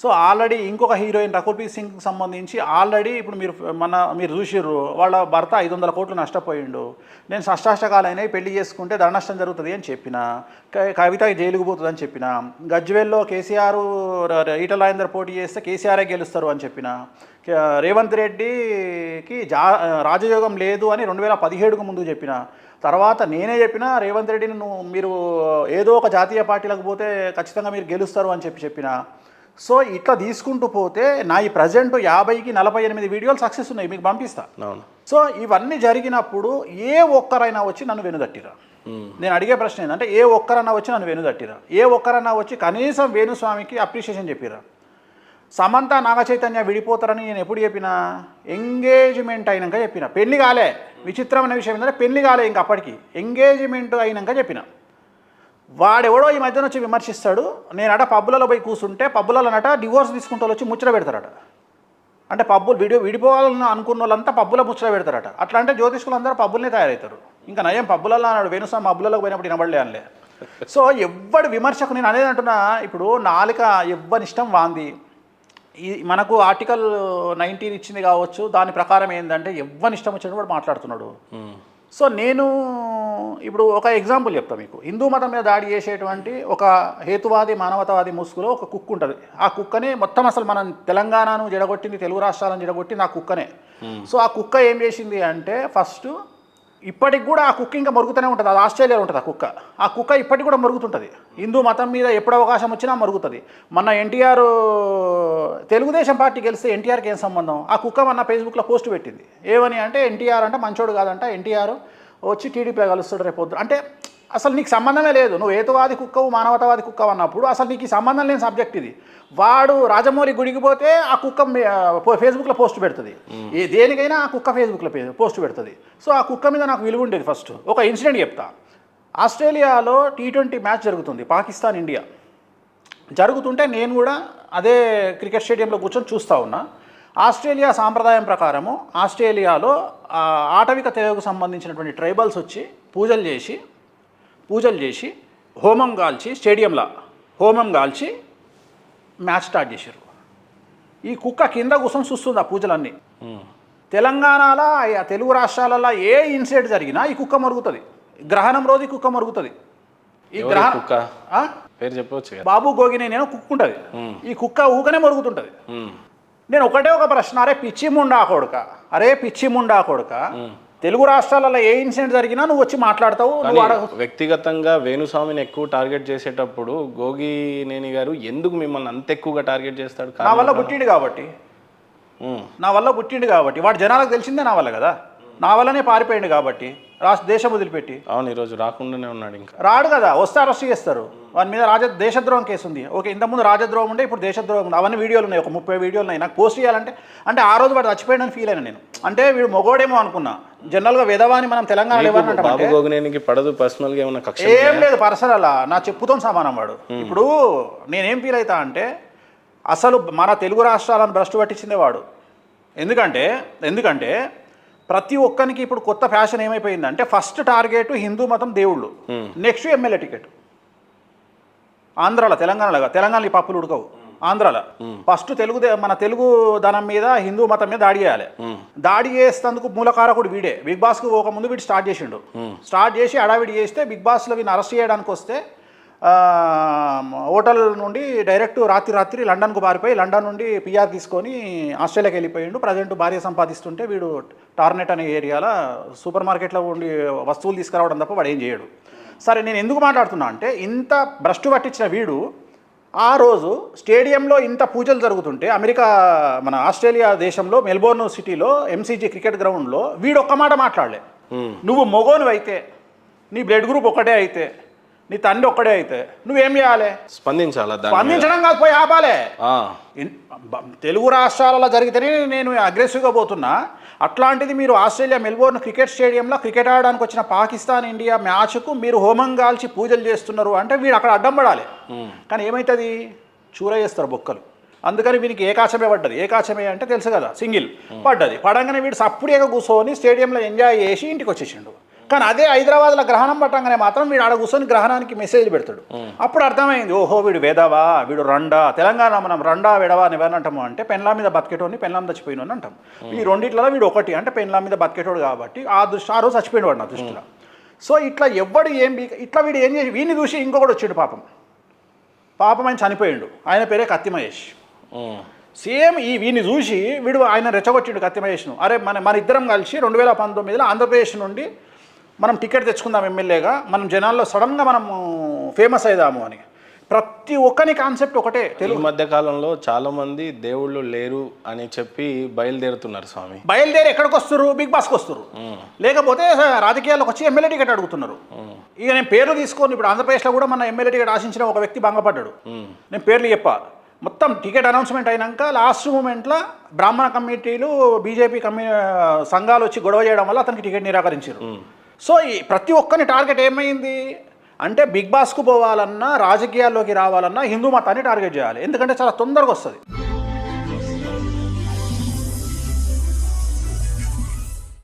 So already ఇంకొక heroine Rakul Preet సింగ్కి సంబంధించి already ఇప్పుడు మీరు చూసిర్రు, వాళ్ళ భర్త 500 కోట్లు నష్టపోయిండు. నేను షష్టాష్టకాలైనా పెళ్లి చేసుకుంటే ధన నష్టం జరుగుతుంది అని చెప్పిన, కవిత జైలుకు పోతుంది అని చెప్పిన, గజ్వేల్లో కేసీఆర్ ఈటల రాజేందర్ పోటీ చేస్తే కేసీఆరే గెలుస్తారు అని చెప్పిన, రేవంత్ రెడ్డికి రాజయోగం లేదు అని 2017కు ముందు చెప్పిన, తర్వాత నేనే చెప్పిన రేవంత్ రెడ్డిని మీరు ఏదో ఒక జాతీయ పార్టీలకు పోతే ఖచ్చితంగా మీరు గెలుస్తారు అని చెప్పిన. సో ఇట్లా తీసుకుంటూ పోతే నా ఈ ప్రజెంట్ 50కి 48 వీడియోలు సక్సెస్ ఉన్నాయి, మీకు పంపిస్తా. సో ఇవన్నీ జరిగినప్పుడు ఏ ఒక్కరైనా వచ్చి నన్ను వెనుదట్టిరా? నేను అడిగే ప్రశ్న ఏంటంటే ఏ ఒక్కరన్నా వచ్చి నన్ను వెనుదట్టిరా? ఏ ఒక్కరన్నా వచ్చి కనీసం వేణుస్వామికి అప్రిషియేషన్ చెప్పిరా? సమంత నాగచైతన్య విడిపోతారని నేను ఎప్పుడు చెప్పినా? ఎంగేజ్మెంట్ అయినాక చెప్పిన. పెళ్లి కాలే. విచిత్రమైన విషయం ఏంటంటే పెళ్లి కాలే ఇంకా అప్పటికి, ఎంగేజ్మెంట్ అయినాక చెప్పిన. వాడెవడో ఈ మధ్యన వచ్చి విమర్శిస్తాడు, నేనట పబ్బులలో పోయి కూర్చుంటే పబ్బులలోనట డివోర్స్ తీసుకుంటూ వచ్చి ముచ్చట పెడతారట. అంటే విడిపోవాలని అనుకున్న వాళ్ళంతా పబ్బుల ముచ్చట పెడతారట. అట్లా అంటే జ్యోతిష్కులు అందరూ పబ్బులనే తయారవుతారు. ఇంకా నయం పబ్బులలో అన్నాడు, వేణుస్వామి పబ్బులలో పోయినప్పుడు వినబడలే అనలే. సో ఎవ్వడి విమర్శకు నేను అనేది అంటున్నా, ఇప్పుడు నాలుక ఎవ్వనిష్టం వాంది. ఈ మనకు ఆర్టికల్ 19 ఇచ్చింది కావచ్చు, దాని ప్రకారం ఏంటంటే ఎవ్వనిష్టం వచ్చినట్టు కూడా మాట్లాడుతున్నాడు. సో నేను ఇప్పుడు ఒక ఎగ్జాంపుల్ చెప్తాను మీకు. హిందూ మతం మీద దాడి చేసేటువంటి ఒక హేతువాది మానవతావాది ముసుగులో ఒక కుక్క ఉంటుంది. ఆ కుక్కనే మొత్తం అసలు మనం తెలంగాణను జడగొట్టింది, తెలుగు రాష్ట్రాలను జడగొట్టింది ఆ కుక్కనే. సో ఆ కుక్క ఏం చేసింది అంటే ఫస్ట్ ఇప్పటికి కూడా ఆ కుక్క ఇంకా మరుగుతూనే ఉంటుంది. అది ఆస్ట్రేలియాలో ఉంటుంది ఆ కుక్క ఇప్పటికి కూడా మరుగుతుంటుంది. హిందూ మతం మీద ఎప్పుడు అవకాశం వచ్చినా మరుగుతుంది. మొన్న ఎన్టీఆర్ తెలుగుదేశం పార్టీ గెలిస్తే ఎన్టీఆర్కి ఏం సంబంధం? ఆ కుక్క మొన్న ఫేస్బుక్లో పోస్ట్ పెట్టింది ఏమని అంటే, ఎన్టీఆర్ అంటే మంచోడు కాదంట, ఎన్టీఆర్ వచ్చి టీడీపీలో కలుస్తాడు రేపొద్దు. అంటే అసలు నీకు సంబంధమే లేదు. నువ్వు హేతువాది కుక్కవు మానవతావాది కుక్కవు అన్నప్పుడు అసలు నీకు సంబంధం లేని సబ్జెక్ట్ ఇది. వాడు రాజమౌళి గుడికి పోతే ఆ కుక్క ఫేస్బుక్లో పోస్ట్ పెడుతుంది. దేనికైనా ఆ కుక్క ఫేస్బుక్లో పోస్ట్ పెడుతుంది. సో ఆ కుక్క మీద నాకు విలువ ఉండేది. ఫస్ట్ ఒక ఇన్సిడెంట్ చెప్తా. ఆస్ట్రేలియాలో T20 మ్యాచ్ జరుగుతుంది, పాకిస్తాన్ ఇండియా జరుగుతుంటే నేను కూడా అదే క్రికెట్ స్టేడియంలో కూర్చొని చూస్తూ ఉన్నా. ఆస్ట్రేలియా సాంప్రదాయం ప్రకారము ఆస్ట్రేలియాలో ఆటవిక తెగకు సంబంధించినటువంటి ట్రైబల్స్ వచ్చి పూజలు చేసి హోమం కాల్చి, స్టేడియంలో హోమం కాల్చి మ్యాచ్ స్టార్ట్ చేశారు. ఈ కుక్క కింద కూర్చొని చూస్తుంది ఆ పూజలన్నీ. తెలంగాణలో తెలుగు రాష్ట్రాలలో ఏ ఇన్సిడెంట్ జరిగినా ఈ కుక్క మరుగుతుంది. గ్రహణం రోజు ఈ కుక్క మరుగుతుంది. ఈ గ్రహణం పేరు చెప్పవచ్చు, బాబు గోగినే నేను కుక్క ఉంటుంది. ఈ కుక్క ఊకనే మరుగుతుంటుంది. నేను ఒకటే ఒక ప్రశ్న, అరే పిచ్చి ముండా కొడుక, తెలుగు రాష్ట్రాలలో ఏ ఇన్సిడెంట్ జరిగినా నువ్వు వచ్చి మాట్లాడతావు. వ్యక్తిగతంగా వేణుస్వామిని ఎక్కువ టార్గెట్ చేసేటప్పుడు గోగినేని గారు ఎందుకు మిమ్మల్ని అంత ఎక్కువగా టార్గెట్ చేస్తాడు? నా వల్ల పుట్టిండు కాబట్టి వాడు జనాలకు తెలిసిందే నా వల్ల కదా, నా వల్లనే పారిపోయింది కాబట్టి దేశం వదిలిపెట్టి. అవును, ఈరోజు రాకుండానే ఉన్నాడు. ఇంకా రాడు కదా, వస్తే అరెస్ట్ చేస్తారు. వాని మీద దేశద్రోహం కేసు ఉంది. ఓకే, ఇంతకుముందు రాజద్రోహం ఉండే, ఇప్పుడు దేశద్రోహం ఉంది. అవన్నీ వీడియోలు ఉన్నాయి, ఒక 30 వీడియోలు ఉన్నాయి. నాకు పోస్ట్ చేయాలంటే అంటే ఆ రోజు వాడు చచ్చిపోయాడని ఫీల్ అయినా నేను. అంటే వీడు మొగోడేమో అనుకున్నా. జనరల్గా విధవాని మనం తెలంగాణలో ఎవరంటే పడదు పర్సనల్గా ఏమన్నా కక్ష ఏం లేదు, పర్సనల్ నా చెప్పుతో సమానం వాడు. ఇప్పుడు నేనేం ఫీల్ అవుతా అంటే అసలు మన తెలుగు రాష్ట్రాలను భ్రష్టు పట్టించిందే వాడు. ఎందుకంటే ప్రతి ఒక్కరికి ఇప్పుడు కొత్త ఫ్యాషన్ ఏమైపోయిందంటే ఫస్ట్ టార్గెట్ హిందూ మతం దేవుళ్ళు, నెక్స్ట్ ఎమ్మెల్యే టికెట్. ఆంధ్రాలో తెలంగాణలో ఈ పప్పులు ఉడకవు. ఆంధ్రాలో ఫస్ట్ మన తెలుగు ధనం మీద హిందూ మతం మీద దాడి చేయాలి. దాడి చేసేందుకు మూలకారకుడు వీడే. బిగ్ బాస్కు ఒక ముందు వీడు స్టార్ట్ చేసి అడావిడి చేస్తే బిగ్ బాస్లో వీడిని అరెస్ట్ చేయడానికి వస్తే హోటల్ నుండి డైరెక్ట్ రాత్రి లండన్కు పారిపోయి లండన్ నుండి పిఆర్ తీసుకొని ఆస్ట్రేలియాకి వెళ్ళిపోయిండు. ప్రజెంట్ భార్య సంపాదిస్తుంటే వీడు టార్నెట్ అనే ఏరియాలో సూపర్ మార్కెట్లో ఉండి వస్తువులు తీసుకురావడం తప్ప వాడు ఏం చేయడు. సరే, నేను ఎందుకు మాట్లాడుతున్నా అంటే ఇంత భ్రష్టు పట్టించిన వీడు ఆ రోజు స్టేడియంలో ఇంత పూజలు జరుగుతుంటే మన ఆస్ట్రేలియా దేశంలో మెల్బోర్న్ సిటీలో MCG క్రికెట్ గ్రౌండ్లో వీడు ఒక్క మాట మాట్లాడలే. నువ్వు మొగోను అయితే, నీ బ్లడ్ గ్రూప్ ఒకటే అయితే, నీ తండ్రి ఒక్కడే అయితే నువ్వేం చేయాలి? స్పందించడం కాదు, పోయి ఆపాలే. తెలుగు రాష్ట్రాలలో జరిగితేనే నేను అగ్రెసివ్గా పోతున్నా. అట్లాంటిది మీరు ఆస్ట్రేలియా మెల్బోర్న్ క్రికెట్ స్టేడియంలో క్రికెట్ ఆడడానికి వచ్చిన పాకిస్తాన్ ఇండియా మ్యాచ్కు మీరు హోమం కాల్చి పూజలు చేస్తున్నారు అంటే వీడు అక్కడ అడ్డం పడాలి. కానీ ఏమవుతుంది? చూర చేస్తారు బొక్కలు. అందుకని వీనికి ఏకాచమే పడ్డది. ఏకాచమే అంటే తెలుసు కదా, సింగిల్ పడ్డది. పడంగానే వీడు సప్పుడేగా కూర్చొని స్టేడియంలో ఎంజాయ్ చేసి ఇంటికి వచ్చేసిండు. కానీ అదే హైదరాబాద్లో గ్రహణం పట్టంగానే మాత్రం వీడు ఆడ కూర్చొని గ్రహణానికి మెసేజ్ పెడతాడు. అప్పుడు అర్థమైంది, ఓహో వీడు వేదవా, వీడు రండా. తెలంగాణ మనం రండా వెడవా అని ఎవరిని అంటాము అంటే పెన్లా మీద బతికేటోని, పెన్లాం చచ్చిపోయినోని అంటాం. ఈ రెండిట్లలో వీడు ఒకటి అంటే పెన్లా మీద బతికేటోడు కాబట్టి ఆ రోజు చచ్చిపోయిన వాడు నా దృష్టిలో. సో ఇట్లా ఎవ్వడు ఇట్లా వీడు ఏం చేసి వీడిని చూసి ఇంకొకటి వచ్చాడు పాపం ఆయన చనిపోయిండు. ఆయన పేరే కత్తి మహేష్. సేమ్ వీడిని చూసి వీడు ఆయన రెచ్చగొచ్చిండు కత్తి మహేష్ను. అరే మన ఇద్దరం కలిసి 2019లో ఆంధ్రప్రదేశ్ నుండి మనం టికెట్ తెచ్చుకుందాం ఎమ్మెల్యేగా, మనం జనాల్లో సడన్గా మనం ఫేమస్ అవుదాము అని. ప్రతి ఒక్కని కాన్సెప్ట్ ఒకటే. తెలుగు మధ్య కాలంలో చాలా మంది దేవుళ్ళు లేరు అని చెప్పి బయలుదేరుతున్నారు స్వామి. బయలుదేరి ఎక్కడికి వస్తారు? బిగ్ బాస్కి వస్తారు, లేకపోతే రాజకీయాల్లోకి వచ్చి ఎమ్మెల్యే టికెట్ అడుగుతున్నారు. ఇక నేను పేర్లు తీసుకొని ఇప్పుడు ఆంధ్రప్రదేశ్లో కూడా మన ఎమ్మెల్యే టికెట్ ఆశించిన ఒక వ్యక్తి భంగపడ్డాడు. నేను పేర్లు చెప్పా. మొత్తం టికెట్ అనౌన్స్మెంట్ అయినాక లాస్ట్ మూమెంట్లో బ్రాహ్మణ కమిటీలు బీజేపీ సంఘాలు వచ్చి గొడవ చేయడం వల్ల అతనికి టికెట్ నిరాకరించారు. సో ఈ ప్రతి ఒక్కరి టార్గెట్ ఏమైంది అంటే బిగ్ బాస్కు పోవాలన్నా రాజకీయాల్లోకి రావాలన్నా హిందూ మతాన్ని టార్గెట్ చేయాలి, ఎందుకంటే చాలా తొందరగా వస్తుంది.